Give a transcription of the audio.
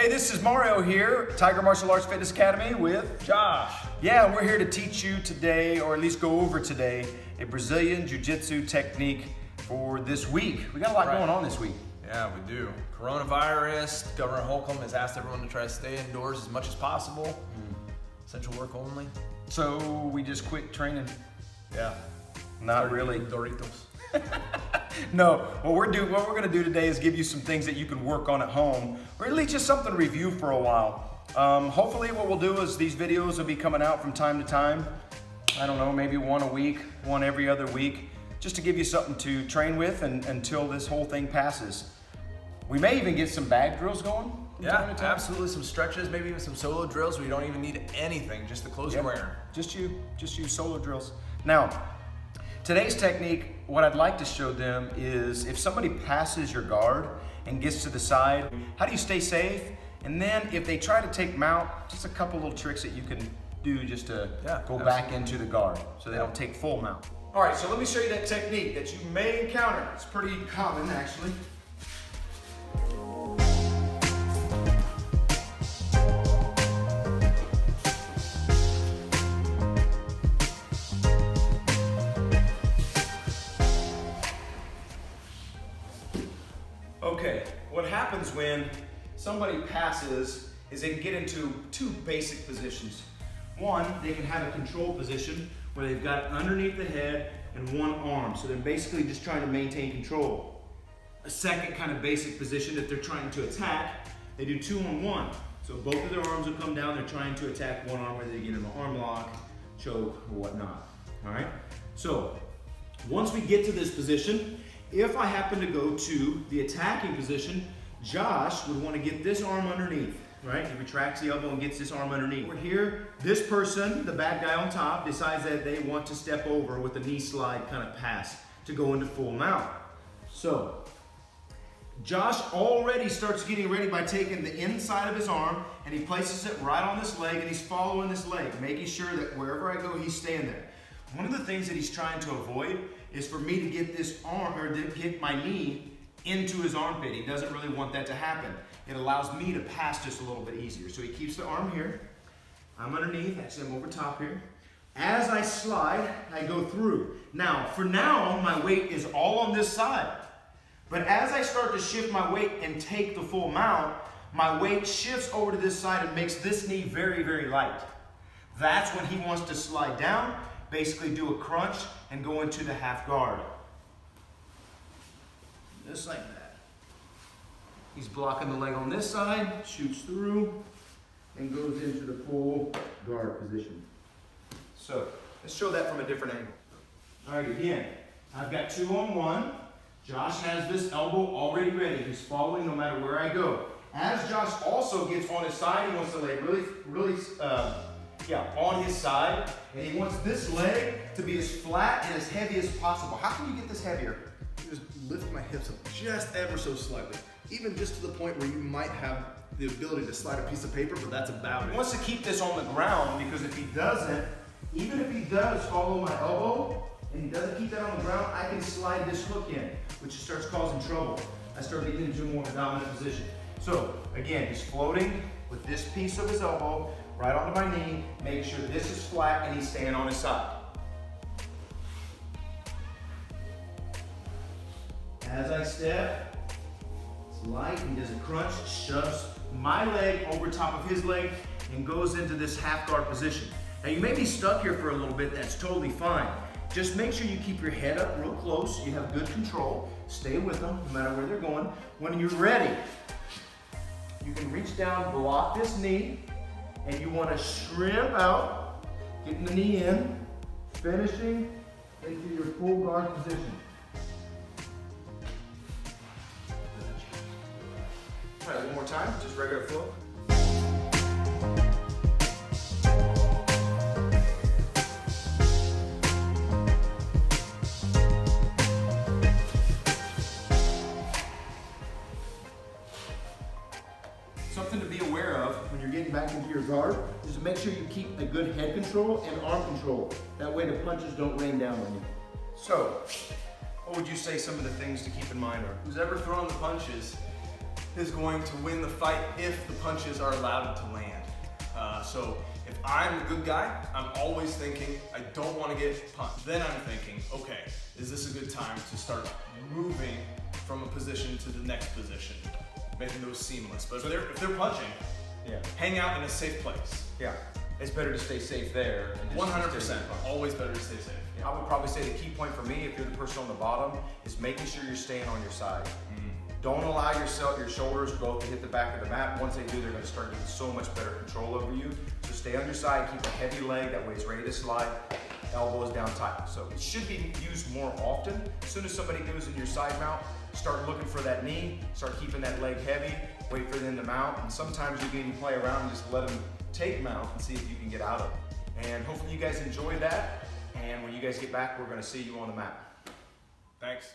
Hey, this is Mario here, Tiger Martial Arts Fitness Academy with Josh. Yeah, we're here to teach you today, or at least go over today, a Brazilian Jiu-Jitsu technique for this week. We got a lot going on this week. Yeah, we do. Coronavirus, Governor Holcomb has asked everyone to try to stay indoors as much as possible. Essential work only. So we just quit training? Yeah. Not really. Doritos. No, what we're gonna do today is give you some things that you can work on at home, or at least just something to review for a while. Hopefully what we'll do is these videos will be coming out from time to time. I don't know, maybe one a week, one every other week, just to give you something to train with until this whole thing passes. We may even get some bag drills going. Yeah, absolutely. Some stretches, maybe even some solo drills where you don't even need anything, just the clothes you're wearing. Just you solo drills. Now, today's technique, what I'd like to show them is if somebody passes your guard and gets to the side, how do you stay safe? And then if they try to take mount, just a couple little tricks that you can do just to go back into the guard so they don't take full mount. All right, so let me show you that technique that you may encounter. It's pretty common, actually. Okay, what happens when somebody passes is they can get into two basic positions. One, they can have a control position where they've got underneath the head and one arm. So they're basically just trying to maintain control. A second kind of basic position, if they're trying to attack, they do 2-on-1. So both of their arms will come down, they're trying to attack one arm, whether they get an arm lock, choke, or whatnot. All right? So once we get to this position, if I happen to go to the attacking position, Josh would want to get this arm underneath, right? He retracts the elbow and gets this arm underneath. We're here, this person, the bad guy on top, decides that they want to step over with a knee slide kind of pass to go into full mount. So, Josh already starts getting ready by taking the inside of his arm and he places it right on this leg and he's following this leg, making sure that wherever I go, he's staying there. One of the things that he's trying to avoid is for me to get this arm, or to get my knee into his armpit. He doesn't really want that to happen. It allows me to pass just a little bit easier. So he keeps the arm here. I'm underneath, actually I'm over top here. As I slide, I go through. Now, for now, my weight is all on this side. But as I start to shift my weight and take the full mount, my weight shifts over to this side and makes this knee very, very light. That's when he wants to slide down, basically do a crunch and go into the half guard. Just like that. He's blocking the leg on this side, shoots through, and goes into the full guard position. So, let's show that from a different angle. All right, again, I've got 2-on-1. Josh has this elbow already ready. He's following no matter where I go. As Josh also gets on his side, he wants to lay really on his side, and he wants this leg to be as flat and as heavy as possible. How can you get this heavier? Just lift my hips up just ever so slightly, even just to the point where you might have the ability to slide a piece of paper, but that's about it. He wants to keep this on the ground because if he doesn't, even if he does follow my elbow and he doesn't keep that on the ground, I can slide this hook in, which starts causing trouble. I start getting into more of a dominant position. So again, he's floating with this piece of his elbow right onto my knee, making sure this is flat and he's staying on his side. As I step, it's light, he does a crunch, shoves my leg over top of his leg and goes into this half guard position. Now you may be stuck here for a little bit, that's totally fine. Just make sure you keep your head up real close, so you have good control. Stay with them, no matter where they're going. When you're ready, you can reach down, block this knee, and you want to shrimp out, getting the knee in, finishing into your full guard position. All right, one more time, just regular flow. Something to be aware of when you're getting back into your guard is to make sure you keep a good head control and arm control. That way the punches don't rain down on you. So, what would you say some of the things to keep in mind are? Who's ever thrown the punches, is going to win the fight if the punches are allowed to land. So if I'm a good guy, I'm always thinking, I don't want to get punched. Then I'm thinking, okay, is this a good time to start moving from a position to the next position, making those seamless. But if they're punching, hang out in a safe place. Yeah, it's better to stay safe there. 100%, always better to stay safe. I would probably say the key point for me, if you're the person on the bottom, is making sure you're staying on your side. Don't allow your shoulders both to hit the back of the mat. Once they do, they're going to start getting so much better control over you. So stay on your side, keep a heavy leg, that way it's ready to slide, elbows down tight. So it should be used more often. As soon as somebody goes in your side mount, start looking for that knee, start keeping that leg heavy, wait for them to mount, and sometimes you can even play around and just let them take mount and see if you can get out of it. And hopefully you guys enjoyed that, and when you guys get back, we're going to see you on the mat. Thanks.